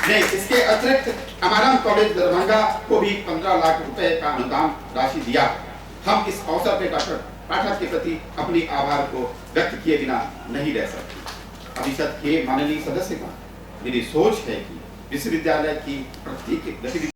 नहीं, इसके अतिरिक्त अमानम कॉलेज दरभंगा को भी 15 लाख रुपए का अनुदान राशि दिया। हम इस अवसर पर डॉक्टर पाठक के प्रति अपनी आभार को व्यक्त किए बिना नहीं रह सकते। परिषद के माननीय सदस्य का मेरी सोच है कि विश्वविद्यालय की प्रत्येक गतिविधि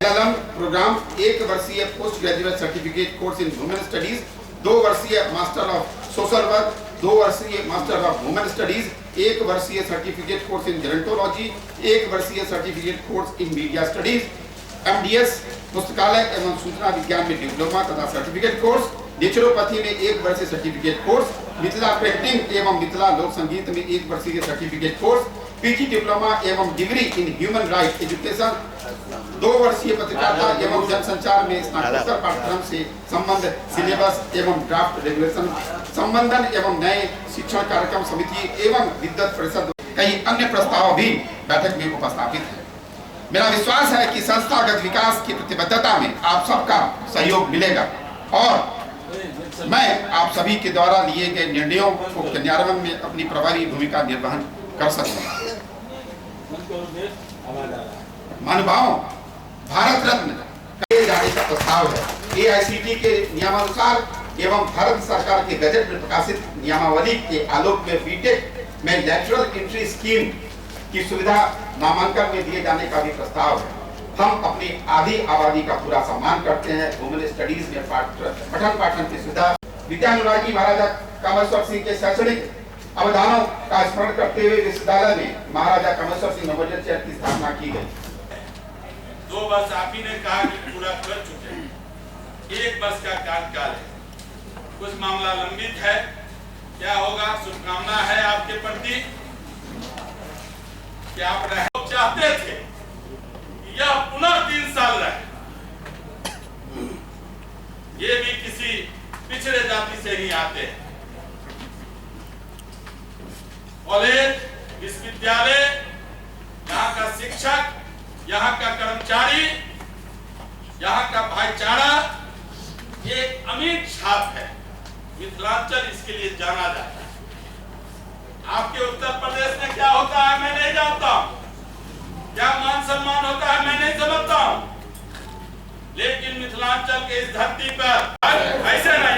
प्रोग्राम 1 वर्षीय post graduate certificate course in women studies, 2 वर्षीय मास्टर ऑफ सोशल वर्क, 2 वर्षीय मास्टर ऑफ वुमेन स्टडीज, 1 वर्षीय सर्टिफिकेट कोर्स इन जेरोंटोलॉजी, 1 वर्षीय certificate course in media studies, MDS पुस्तकालय एवं सूचना विज्ञान में डिप्लोमा तथा सर्टिफिकेट कोर्स, नेचुरोपैथी में 1 वर्षीय सर्टिफिकेट कोर्स, मिथिला पेंटिंग एवं मिथिला लोक संगीत में 1 वर्षीय सर्टिफिकेट कोर्स, पीजी डिप्लोमा एवं degree in human right education, 2 वर्षीय पत्रकारिता एवं जनसंचार में स्नातकोत्तर पाठ्यक्रम से संबंध सिलेबस एवं ड्राफ्ट रेगुलेशन संबंधन एवं नए शिक्षण कार्यक्रम समिति एवं विद्युत परिषद कई अन्य प्रस्ताव भी बैठक में उपस्थापित है। मेरा विश्वास है कि संस्थागत विकास की प्रतिबद्धता में आप सबका सहयोग मिलेगा और मैं आप सभी के द्वारा लिए गए निर्णयों को क्रियान्वयन में अपनी प्रभावी भूमिका निर्वहन कर सकूंगा। महानुभाव, भारत रत्न किए जाने का प्रस्ताव है। AICTE के नियमानुसार एवं भारत सरकार के गजट में प्रकाशित नियमावली के आलोक में बीटेक में लेटरल एंट्री स्कीम की सुविधा नामांकन में दिए जाने का भी प्रस्ताव है। हम अपनी आधी आबादी का पूरा सम्मान करते हैं। वुमेन स्टडीज में पठन पाठन की सुविधा, विद्यानुरागी महाराजा कामेश्वर सिंह के शैक्षणिक अवदानों का स्मरण करते हुए विश्वविद्यालय में महाराजा कामेश्वर सिंह मेमोरियल चेयर की स्थापना की गई। 2 वर्ष आप ही ने कहा कि पूरा कर चुके हैं, 1 वर्ष का कार्यकाल है, कुछ मामला लंबित है, क्या होगा? शुभकामना है आपके प्रति कि आप चाहते थे यह पुनः 3 साल रहे। ये भी किसी पिछड़े जाति से ही आते हैं। कॉलेज, विश्वविद्यालय, यहाँ का शिक्षक, यहाँ का कर्मचारी, यहाँ का भाईचारा एक अमिट छाप है। मिथिलांचल इसके लिए जाना जाता है। आपके उत्तर प्रदेश में क्या होता है मैं नहीं जानता हूँ, क्या मान सम्मान होता है मैं नहीं समझता हूँ, लेकिन मिथिलांचल के इस धरती पर ऐसे नहीं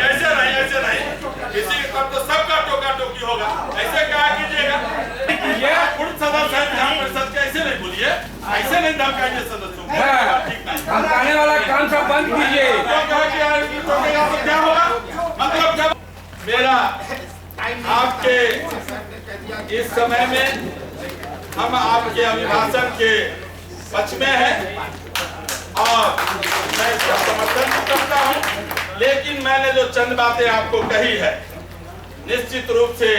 किसी पर तो सबका टोका टोकी होगा। ऐसे क्या कीजिएगा? ये खुद सदस्य है विधान परिषद के, ऐसे नहीं बोलिए, ऐसे नहीं धमकाइए सदस्यों को। ठीक नहीं, धमकाने वाला काम सब बंद कीजिए। क्या होगा? मतलब जब मेरा आपके इस समय में हम आपके अभिभाषण के पक्ष में हैं और मैं इसका समर्थन करता हूं, लेकिन मैंने जो चंद बातें आपको कही है निश्चित रूप से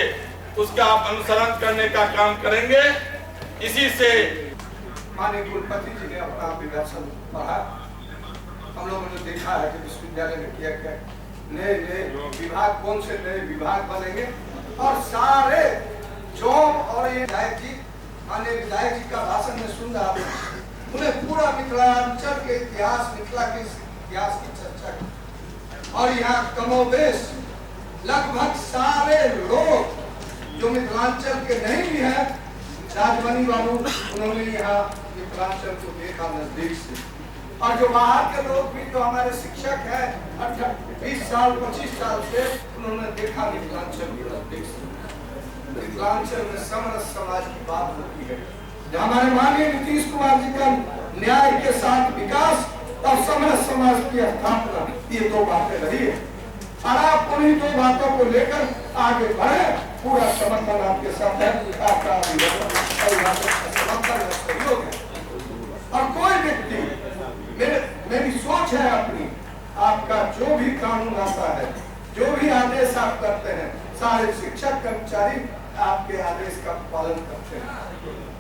उसका आप अनुसरण करने का काम करेंगे। इसी से माननीय कुलपति जी ने अपना अभिभाषण पढ़ा। हम लोगों ने देखा है कि विश्वविद्यालय में किया क्या नए विभाग, कौन से नए विभाग बनेंगे और सारे जॉब और ये विधायक जी, माननीय विधायक जी का भाषण में सुन रहा था, उन्हें पूरा मिथिलांचल के इतिहास, मिथिला के इतिहास की चर्चा की और यहाँ कमोबेश लगभग सारे लोग जो मिथिलांचल के नहीं भी हैं, राजमनी बाबू, उन्होंने यहाँ मिथिलांचल को देखा नजदीक से, और जो बाहर के लोग भी जो हमारे शिक्षक हैं 20 साल 25 साल से, उन्होंने देखा मिथिलांचल की नजदीक से। मिथिलांचल में समरस समाज की बात होती है। हमारे माननीय नीतीश कुमार जी का न्याय के साथ विकास और समरस समाज की स्थापना, ये 2 बातें रही है और आप उन्हीं 2 बातों को लेकर आगे बढ़े। पूरा समर्थन आपके साथ है, आपका समर्थन सहयोग है। और कोई व्यक्ति, मेरी सोच है अपनी, आपका जो भी कानून आता है, जो भी आदेश आप करते हैं, सारे शिक्षक कर्मचारी आपके आदेश का पालन करते हैं।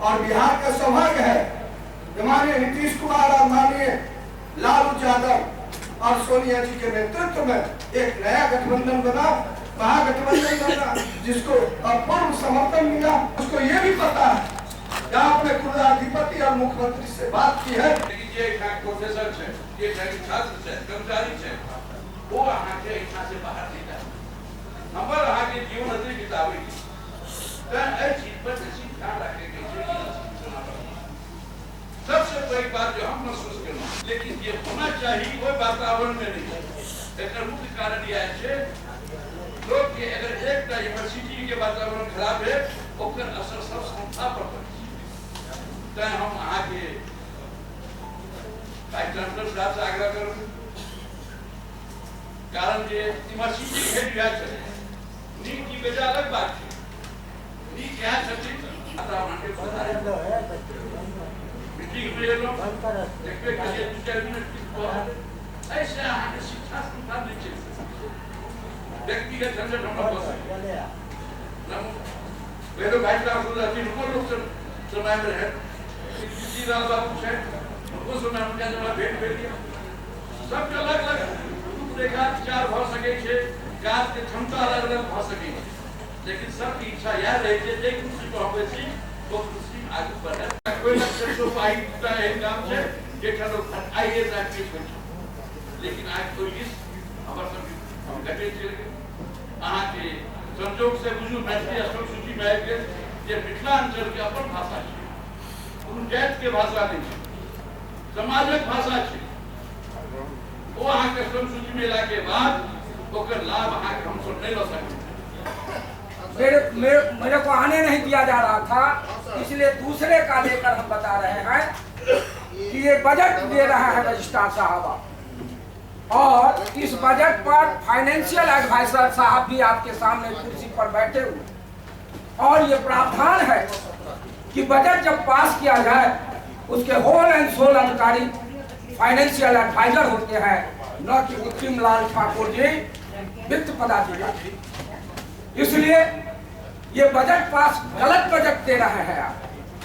और बिहार का सौभाग्य है कि माननीय नीतीश कुमार और माननीय लालू यादव और सोनिया जी के नेतृत्व में एक नया गठबंधन बना, महागठबंधन बना, जिसको अपूर्व समर्थन मिला। उसको ये भी पता है कि आपने कुलाधिपति और मुख्यमंत्री से बात की है। प्रोफेसर है, ये छात्र है, कर्मचारी है, वो यहाँ के इच्छा से बाहर नहीं जाए। नंबर यहाँ के जीवन हत्री किताबें चीज पर ध्यान रखेंगे। सबसे बड़ी बात जो हम महसूस करना, लेकिन ये होना चाहिए कोई वातावरण में नहीं। एक मुख्य कारण यह है लोग के अगर एक यूनिवर्सिटी के वातावरण खराब है, ओकर असर सब संस्था पर पड़े। तो हम आगे वाइस चांसलर साहब से आग्रह करूँ, कारण ये यूनिवर्सिटी हेड विभाग चले नीट की वजह अलग बात है। नीट यहाँ चलती मीटिंग में लोग देखते कि ये 2-4 मिनट ऐसे आगे शिक्षा संस्थान नहीं चलते, व्यक्तिगत झंझट हम लोग वे लोग भाई साहब को जाती उनको लोग समय में रहे किसी राल बाबू से उनको समय उनका जब भेंट दिया सब अलग अलग देखा विचार भ सके छे, काज के क्षमता अलग अलग भ सके, लेकिन सबकी इच्छा यह रहे छे जे खुशी को होवे छी तो खुशी आगे बढ़े। कोई लक्ष्य तो पाइता है काम से जे ठनो आईए जाके छै, लेकिन आज कोई इस हमर सब हम कटे चल गए अहाँ के संयोग से बुझू मैथिली अष्टक सूची में आबि गेल जे मिथिलांचल के अपन भाषा छै, कोनो जाति के भाषा नहीं छै, समाजक भाषा छै। वो अहाँ के सूची में ला के बाद ओकर लाभ अहाँ के हम सब नहीं ले सकते। मेरे को आने नहीं दिया जा रहा था, इसलिए दूसरे का लेकर हम बता रहे हैं कि ये बजट दे रहा है रजिस्ट्रार साहब, और इस बजट पर फाइनेंशियल एडवाइजर साहब भी आपके सामने कुर्सी पर बैठे हुए, और ये प्रावधान है कि बजट जब पास किया जाए उसके होल एंड सोल अधिकारी फाइनेंशियल एडवाइजर होते हैं, न कि उत्तम लाल ठाकुर जी वित्त पदाधिकारी। इसलिए ये बजट पास गलत बजट दे रहे हैं आप,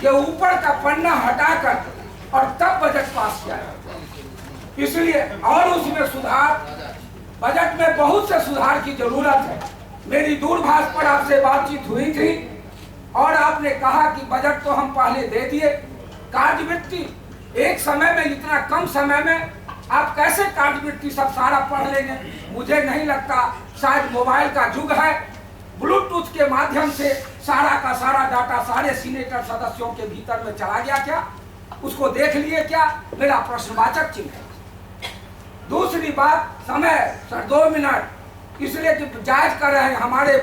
ये ऊपर का पन्ना हटाकर और तब बजट पास किया जाए। इसलिए और उसमें सुधार, बजट में बहुत से सुधार की जरूरत है। मेरी दूरभाष पर आपसे बातचीत हुई थी और आपने कहा कि बजट तो हम पहले दे दिए, कार्यवृत्ति एक समय में, इतना कम समय में आप कैसे कार्यवृत्ति सब सारा पढ़ लेंगे? मुझे नहीं लगता, शायद मोबाइल का युग है, ब्लूटूथ के माध्यम से सारा का सारा डाटा सारे सीनेटर सदस्यों के भीतर में चला गया क्या? उसको देख लिए क्या? मेरा प्रश्नवाचक चिन्ह है। दूसरी बात, समय सर 2 मिनट, इसलिए कि जायज कर रहे हैं हमारे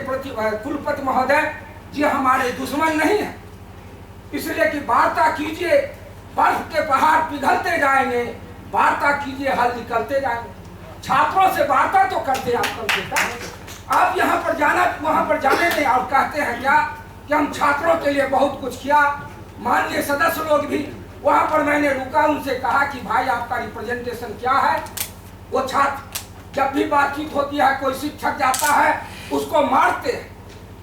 कुलपति महोदय जी, हमारे दुश्मन नहीं है, इसलिए कि वार्ता कीजिए, बर्फ के पहाड़ पिघलते जाएंगे, वार्ता कीजिए, हल निकलते जाएंगे। छात्रों से वार्ता तो करते आप कम से कम, आप यहाँ पर जाना वहाँ पर जाने नहीं, और कहते हैं क्या कि हम छात्रों के लिए बहुत कुछ किया। माननीय सदस्य लोग भी वहाँ पर, मैंने रुका, उनसे कहा कि भाई आपका रिप्रेजेंटेशन क्या है? वो छात्र, जब भी बातचीत होती है, कोई शिक्षक जाता है उसको मारते हैं,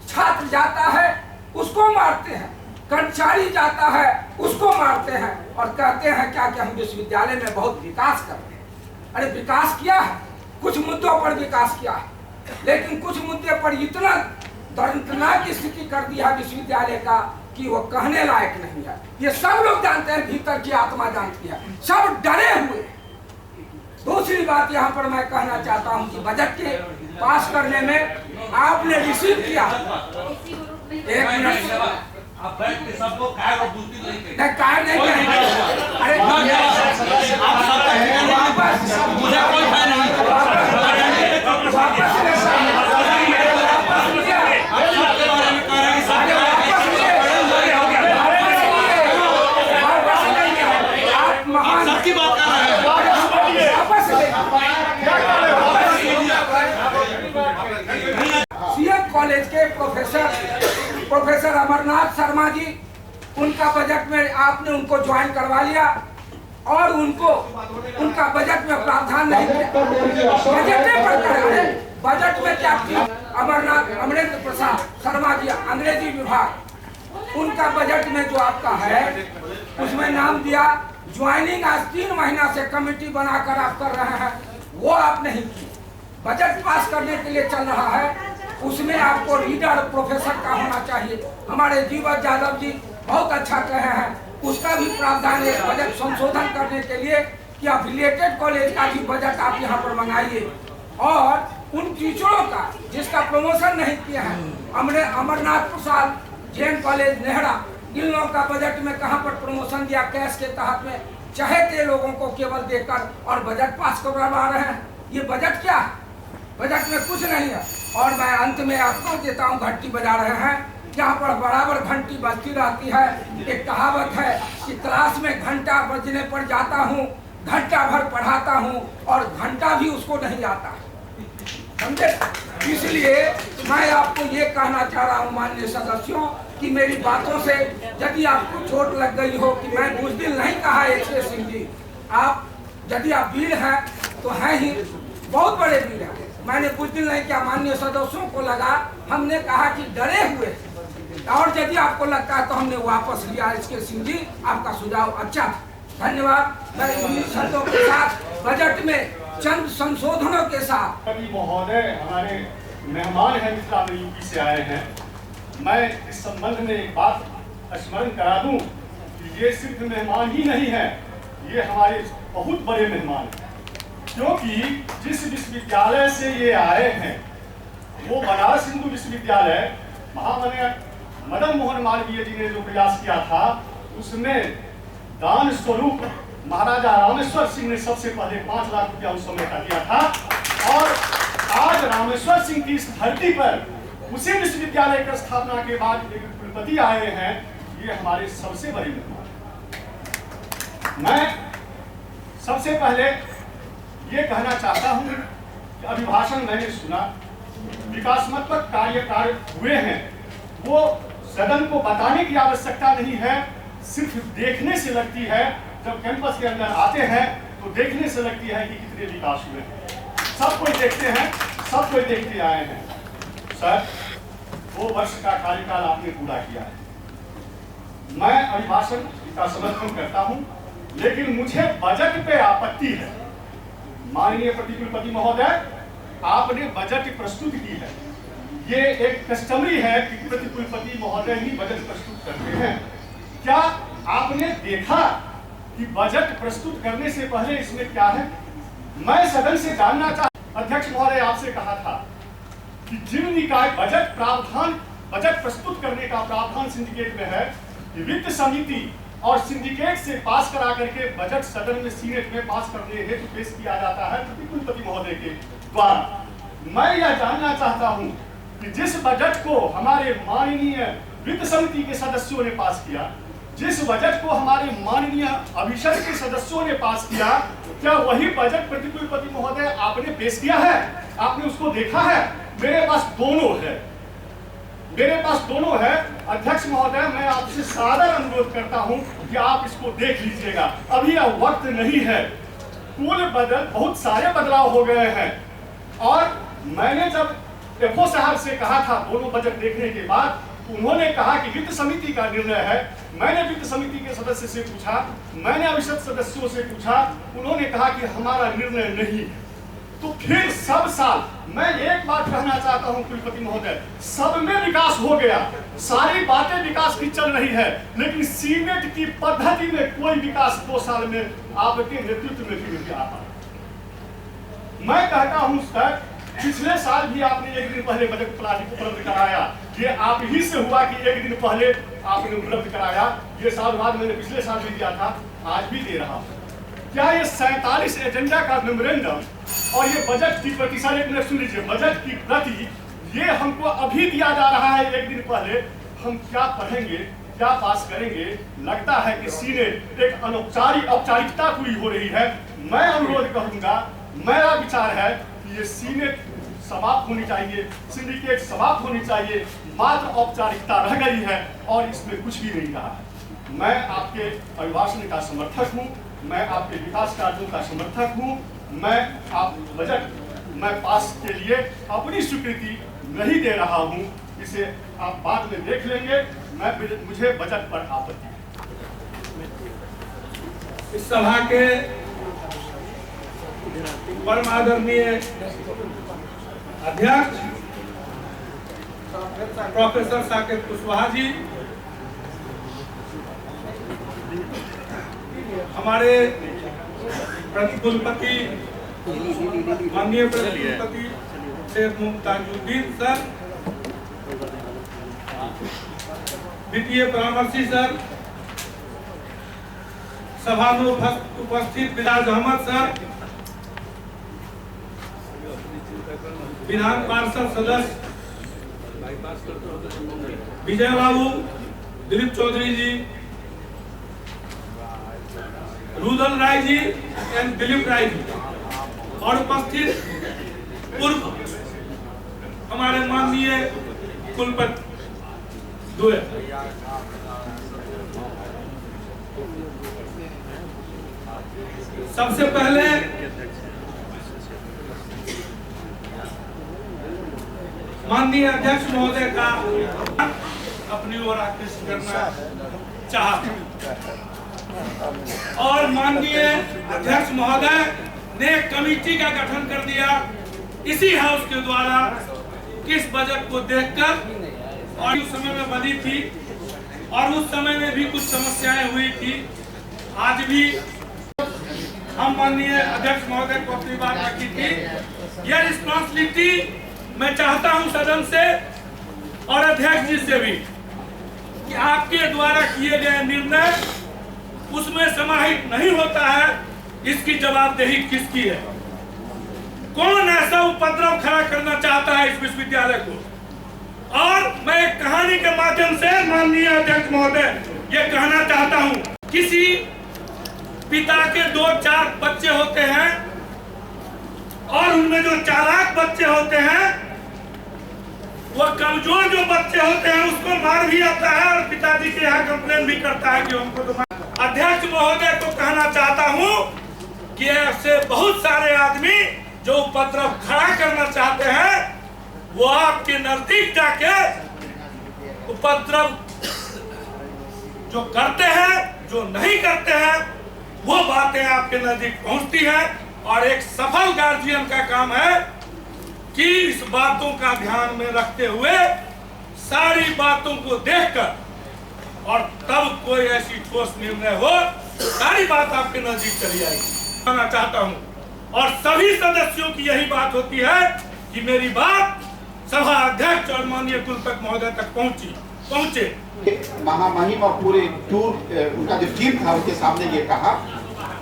छात्र जाता है उसको मारते हैं, कर्मचारी जाता है उसको मारते हैं, और कहते हैं क्या कि हम विश्वविद्यालय में बहुत विकास कर रहे हैं। अरे विकास किया है, कुछ मुद्दों पर विकास किया है, लेकिन कुछ मुद्दे पर इतना दर्दनाक स्थिति कर दिया विश्वविद्यालय का कि वो कहने लायक नहीं है। ये सब लोग जानते हैं, भीतर की आत्मा जानती है, सब डरे हुए। दूसरी बात यहाँ पर मैं कहना चाहता हूँ कि बजट के पास करने में आपने रिसीव किया, एक मिनट आप बैठ के सबको काय और बुद्धि नहीं करें। नहीं काय नहीं करेंगे, अरे आप सब मुझे कोई काय नहीं, आप महान सबकी बात कर रहे हैं। सीएम कॉलेज के प्रोफेसर अमरनाथ शर्मा जी, उनका बजट में आपने उनको ज्वाइन करवा लिया और उनको उनका बजट में प्रावधान नहीं किया। बजट में क्या किया? अमरेंद्र प्रसाद शर्मा जी, अंग्रेजी विभाग, उनका बजट में जो आपका है उसमें नाम दिया ज्वाइनिंग, आज 3 महीना से कमेटी बनाकर आप कर रहे हैं, वो आप नहीं किए। बजट पास करने के लिए चल रहा है, उसमें आपको रीडर प्रोफेसर का होना चाहिए। हमारे जीवन यादव जी बहुत अच्छा कहे हैं, उसका भी प्रावधान है बजट संशोधन करने के लिए कि अफिलिएटेड कॉलेज का भी बजट आप यहाँ पर मंगाइए, और उन टीचरों का जिसका प्रमोशन नहीं किया है, हमने अमरनाथ प्रसाद जैन कॉलेज नेहरा, इन लोगों का बजट में कहाँ पर प्रमोशन दिया? कैश के तहत में चहेते लोगों को केवल देकर और बजट पास करवा रहे हैं। ये बजट क्या है? बजट में कुछ नहीं है। और मैं अंत में आपको देता हूँ, घंटी बजा रहे हैं, यहाँ पर बराबर घंटी बजती रहती है। एक कहावत है कि क्लास में घंटा बजने पर जाता हूँ, घंटा भर पढ़ाता हूँ और घंटा भी उसको नहीं आता, समझे? इसलिए मैं आपको ये कहना चाह रहा हूँ माननीय सदस्यों कि मेरी बातों से यदि आपको चोट लग गई हो कि मैं बुज़दिल नहीं कहा एच.के. सिंह जी, आप यदि आप वीर हैं तो हैं ही, बहुत बड़े वीर हैं। मैंने बुज़दिल नहीं किया, माननीय सदस्यों को लगा हमने कहा कि डरे हुए, और यदि आपको लगता है तो हमने वापस लिया। एच.के. सिंह जी, आपका सुझाव अच्छा, धन्यवाद। मैं इन्हीं शब्दों के साथ बजट में चंद संशोधनों के साथ महोदय हमारे मेहमान हैं, मिथिला में यूपी से आए हैं। मैं इस संबंध में एक बात स्मरण करा दूं कि ये सिर्फ मेहमान ही नहीं है, ये हमारे बहुत बड़े मेहमान हैं, क्योंकि जिस विश्वविद्यालय से ये आए हैं वो बनारस हिंदू विश्वविद्यालय, महामना मदन मोहन मालवीय जी ने जो प्रयास किया था उसमें दान स्वरूप महाराजा रामेश्वर सिंह ने सबसे पहले 5 लाख रुपया उस समय का दिया था। और आज रामेश्वर सिंह की इस धरती पर उसी विश्वविद्यालय की स्थापना के बाद एक कुलपति आए हैं, ये हमारे सबसे बड़े मेहमान। मैं सबसे पहले ये कहना चाहता हूँ कि अभिभाषण मैंने सुना, विकासात्मक कार्य हुए हैं, वो सदन को बताने की आवश्यकता नहीं है, सिर्फ देखने से लगती है। जब कैंपस के अंदर आते हैं तो देखने से लगती है कि कितने विकास हुए हैं। सब कोई देखते हैं, सब कोई देखते आए हैं। सर, 2 वर्ष का कार्यकाल आपने पूरा किया है। मैं अभिभाषण का समर्थन करता हूं, लेकिन मुझे बजट पे आपत्ति है। माननीय प्रतिकुलपति महोदय, आपने बजट प्रस्तुत की है, ये एक कस्टमरी है कि प्रतिकुलपति महोदय ही बजट प्रस्तुत करते हैं। क्या आपने देखा कि बजट प्रस्तुत करने से पहले इसमें क्या है? मैं सदन से जानना चाहता, अध्यक्ष महोदय आपसे कहा था कि जिन निकाय बजट प्रस्तुत करने का प्रावधान सिंडिकेट में है कि वित्त समिति और सिंडिकेट से पास करा करके बजट सदन में सीनेट में पास करने हेतु पेश किया जाता है प्रतिकुलपति महोदय के द्वारा। मैं यह जानना चाहता हूं कि जिस बजट को हमारे माननीय वित्त समिति के सदस्यों ने पास किया, जिस बजट को हमारे माननीय अभिषेक के सदस्यों ने पास किया, क्या वही बजट प्रतिकुलपति महोदय आपने पेश किया है? आपने उसको देखा है? मेरे पास दोनों है। अध्यक्ष महोदय, मैं आपसे सादर अनुरोध करता हूं कि आप इसको देख लीजिएगा। अभी यह वक्त नहीं है, कुल बदल बहुत सारे बदलाव हो गए हैं। और मैंने जब एफओ साहब से कहा था दोनों बजट देखने के बाद, उन्होंने कहा कि वित्त समिति का निर्णय है। मैंने वित्त समिति के सदस्य से पूछा, मैंने अभिषेक सदस्यों से पूछा, उन्होंने कहा कि हमारा निर्णय नहीं है। तो फिर सब साल मैं एक बात कहना चाहता हूं कुलपति महोदय, सब में विकास हो गया, सारी बातें विकास की चल रही है, लेकिन सीनेट की पद्धति में कोई विकास 2 साल में आपके नेतृत्व में भी नहीं आता। मैं कहता हूं सर, पिछले साल भी आपने 1 दिन पहले बजट उपलब्ध कराया, ये आप ही से हुआ कि 1 दिन पहले आपने उपलब्ध कराया। ये साधुवाद मैंने पिछले साल भी दिया था, आज भी दे रहा हूं। क्या ये 47 एजेंडा का मेमोरेंडम और ये बजट की प्रति, सर एक मिनट सुन लीजिए, बजट की प्रति ये हमको अभी दिया जा रहा है 1 दिन पहले, हम क्या पढ़ेंगे, क्या पास करेंगे? लगता है कि सीनेट एक औपचारिकता पूरी हो रही है। मैं अनुरोध करूंगा, मेरा विचार है कि ये सीनेट समाप्त होनी चाहिए, सिंडिकेट समाप्त होनी चाहिए, मात्र औपचारिकता रह गई है और इसमें कुछ भी नहीं रहा है। मैं आपके अभिभाषण का समर्थक हूँ, मैं आपके विकास कार्यों का समर्थक हूँ। मैं आप बजट मैं पास के लिए अपनी स्वीकृति नहीं दे रहा हूँ, इसे आप बाद में देख लेंगे। मुझे बजट पर आपत्ति है। इस सभा के परम आदरणीय अध्यक्ष प्रोफेसर साकेत कुशवाहा जी, हमारे प्रतिकुलपति माननीय प्रतिकुलपति शेख मुमताजुद्दीन सर, वित्तीय परामर्शी सर, सभा में उपस्थित बिलाल अहमद सर, विधान पार्षद सदस्य विजय बाबू, दिलीप चौधरी जी, रुदल राय जी एंड दिलीप राय जी, और उपस्थित पूर्व हमारे माननीय कुलपति दुए। सबसे पहले माननीय अध्यक्ष महोदय का अपनी ओर आकृष्ट करना चाहता और माननीय अध्यक्ष महोदय ने कमेटी का गठन कर दिया इसी हाउस के द्वारा किस बजट को देखकर, और उस समय में बनी थी और उस समय में भी कुछ समस्याएं हुई थी। आज भी हम माननीय अध्यक्ष महोदय को अपनी बात रखी थी। यह रिस्पॉन्सिबिलिटी मैं चाहता हूं सदन से और अध्यक्ष जी से भी कि आपके द्वारा किए गए निर्णय उसमें समाहित नहीं होता है। इसकी जवाबदेही किसकी है? कौन ऐसा उपद्रव खड़ा करना चाहता है इस विश्वविद्यालय को? और मैं एक कहानी के माध्यम से माननीय अध्यक्ष महोदय ये कहना चाहता हूं, किसी पिता के 2-4 बच्चे होते हैं और उनमें जो चालाक बच्चे होते हैं, वो कमजोर जो बच्चे होते हैं उसको मार भी आता है और पिताजी के यहाँ कंप्लेन भी करता है कि हमको तो मार। अध्यक्ष महोदय को कहना चाहता हूँ कि ऐसे बहुत सारे आदमी जो उपद्रव खड़ा करना चाहते हैं वो आपके नजदीक जाके उपद्रव जो करते हैं, जो नहीं करते हैं, वो बातें आपके नजदीक पहुंचती हैं। और एक सफल गार्जियन का काम है कि इस बातों का ध्यान में रखते हुए सारी बातों को देखकर और तब कोई ऐसी ठोस निर्णय हो, सारी बात आपके नजदीक चली आएगी। कहना चाहता हूं और सभी सदस्यों की यही बात होती है कि मेरी बात सभा अध्यक्ष और माननीय कुलपति महोदय तक पहुंचे। महामहिम और पूरे टूर उनका जो टीम था उसके सामने ये कहा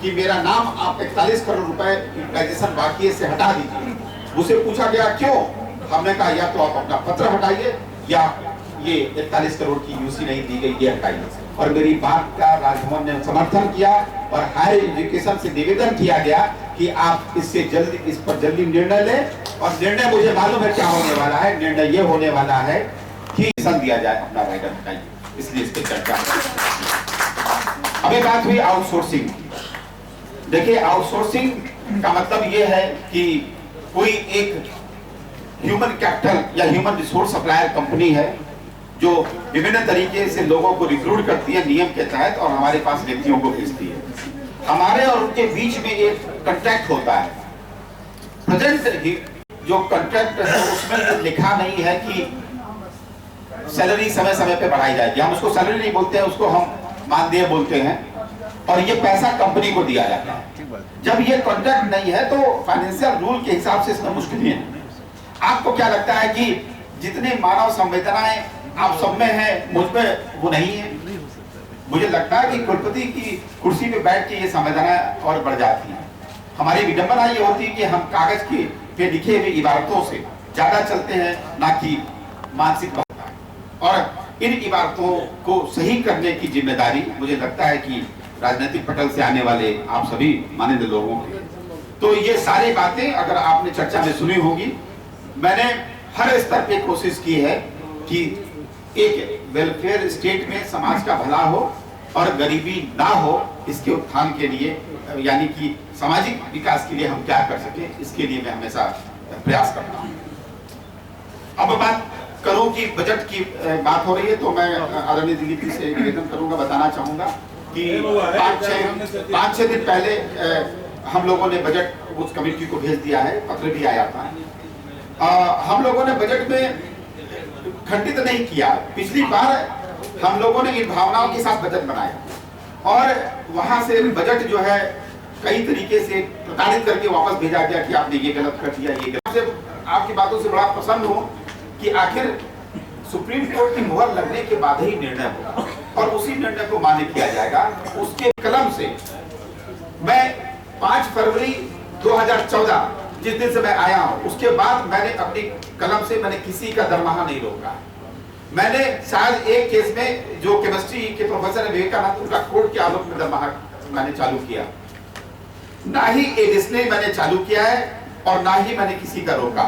कि मेरा नाम आप 41 करोड़ रुपए यूटिलाइजेशन बाकी से हटा दीजिए। उसे पूछा गया क्यों? हमने कहा या तो आप अपना पत्र हटाइए या ये 41 करोड़ की यूसी नहीं दी गई ये हटाइए। और मेरी बात का राजभवन ने समर्थन किया और हायर एजुकेशन से निवेदन किया गया कि आप इससे जल्दी इस पर जल्दी निर्णय लें। और निर्णय मुझे मालूम है क्या होने वाला है। निर्णय ये होने वाला है कि दिया जाए अपना राइडर हटाइए, इसलिए इस पर चर्चा। अभी बात हुई आउटसोर्सिंग। देखिए आउटसोर्सिंग का मतलब ये है कि कोई एक ह्यूमन कैपिटल या ह्यूमन रिसोर्स सप्लायर कंपनी है जो विभिन्न तरीके से लोगों को रिक्रूट करती है नियम के तहत और हमारे पास व्यक्तियों को भेजती है। हमारे और उनके बीच में एक कॉन्ट्रैक्ट होता है। प्रेजेंट जो कॉन्ट्रैक्ट है उसमें लिखा नहीं है कि सैलरी समय समय पे बढ़ाई जाएगी। हम उसको सैलरी नहीं बोलते हैं, उसको हम मानदेय बोलते हैं और ये पैसा कंपनी को दिया जाता है। जब ये कॉन्ट्रैक्ट नहीं है तो फाइनेंशियल रूल के हिसाब से इसमें मुश्किल है। आपको क्या लगता है कि जितने मानव संवेदनाएं आप सब में है मुझ में वो नहीं है? मुझे लगता है कि कुलपति की कुर्सी पे बैठ के ये संवेदनाएं और बढ़ जाती हैं। हमारी विडंबना ये होती है कि हम कागज के पे लिखे हुए इबारतों से ज्यादा चलते हैं ना कि मानसिक। और इन इबारतों को सही करने की जिम्मेदारी मुझे लगता है कि राजनीतिक पटल से आने वाले आप सभी माननीय लोगों की। तो ये सारी बातें अगर आपने चर्चा में सुनी होगी, मैंने हर स्तर पे कोशिश की है कि एक वेलफेयर स्टेट में समाज का भला हो और गरीबी ना हो, इसके उत्थान के लिए यानी कि सामाजिक विकास के लिए हम क्या कर सके, इसके लिए मैं हमेशा प्रयास करता हूँ। अब बात करूं कि बजट की बात हो रही है तो मैं आदरणीय दिलीप से निवेदन करूंगा, बताना चाहूंगा कि 5-6 दिन पहले हम लोगों ने बजट उस कमेटी को भेज दिया है, पत्र भी आया था। हम लोगों ने बजट में खंडित नहीं किया। पिछली बार हम लोगों ने इन भावनाओं के साथ बजट बनाया और वहां से बजट जो है कई तरीके से प्रताड़ित करके वापस भेजा गया कि आपने ये गलत कर दिया, ये गलत। आपकी बातों से बड़ा प्रसन्न हूं कि आखिर सुप्रीम कोर्ट की मुहर लगने के बाद ही निर्णय होगा। और उसी निर्णय को मान्य किया जाएगा। उसके कलम से मैं 5 फरवरी 2014 जिस दिन से मैं आया हूं, उसके बाद मैंने अपनी कलम से मैंने किसी का दरमाहा नहीं रोका। मैंने शायद एक केस में जो केमिस्ट्री के प्रोफेसर विवेकानंद, उनका कोर्ट के आलोक में दरमाहा मैंने चालू किया, ना ही एडिस ने मैंने चालू किया है और ना ही मैंने किसी का रोका।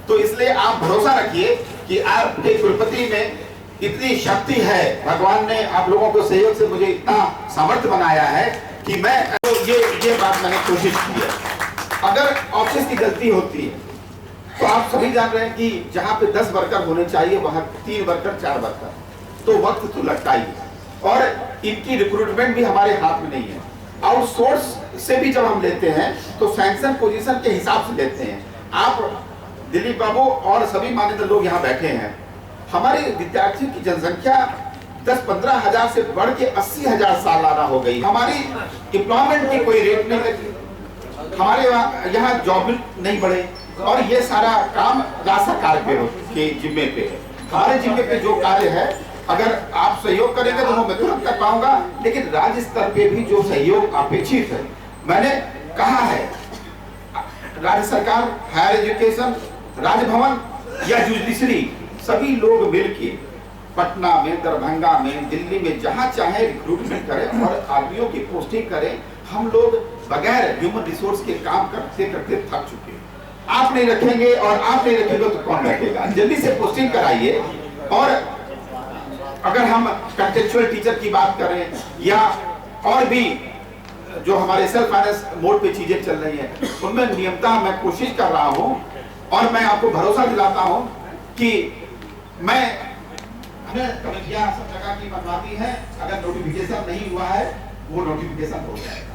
तो इसलिए आप भरोसा रखिए कि आपके कुलपति में इतनी शक्ति है, भगवान ने आप लोगों को सहयोग से मुझे इतना सामर्थ्य बनाया है कि मैं ये बात मैंने कोशिश की है। अगर ऑफिस की गलती होती है तो आप सभी जान रहे हैं कि जहां पे 10 वर्कर होने चाहिए वहां 3 वर्कर 4 वर्कर, तो वक्त तो लगता ही है। और इनकी रिक्रूटमेंट भी हमारे हाथ में नहीं है। आउटसोर्स से भी जब हम लेते हैं तो सैंक्शन पोजीशन के हिसाब से लेते हैं। आप दिलीप बाबू और सभी मान्यता लोग यहाँ बैठे हैं, हमारे विद्यार्थियों की जनसंख्या 10-15 हजार से बढ़ के 80,000 सालाना हो गई। हमारी एम्प्लॉयमेंट की कोई रेट नहीं लगी, हमारे यहाँ जॉब नहीं बढ़े, और ये सारा काम राज्य सरकार के जिम्मे पे है। हमारे जिम्मे पे जो कार्य है, अगर आप सहयोग करेंगे तो मैं तुरंत कर पाऊंगा, लेकिन राज्य स्तर पे भी जो सहयोग अपेक्षित है, मैंने कहा है राज्य सरकार, हायर एजुकेशन, राजभवन या जुडिशरी, सभी लोग मिलके पटना में, दरभंगा में, दिल्ली में, जहां चाहे रिक्रूटमेंट करें और आदमियों की पोस्टिंग करें। हम लोग बगैर ह्यूमन रिसोर्स के काम करते करते थक चुके हैं। आप नहीं रखेंगे और आप नहीं रखेंगे तो कौन रखेगा? जल्दी से पोस्टिंग कराइए। और अगर हम कंटेक्चुअल टीचर की बात करें या और भी जो हमारे सेल्फ फाइनेंस मोड पे चीजें चल रही हैं, उनमें नियमतः मैं कोशिश कर रहा हूं और मैं आपको भरोसा दिलाता हूं कि हमें कमेटियां सब जगह की बनवाती है। अगर नोटिफिकेशन नहीं हुआ है वो नोटिफिकेशन हो जाएगा।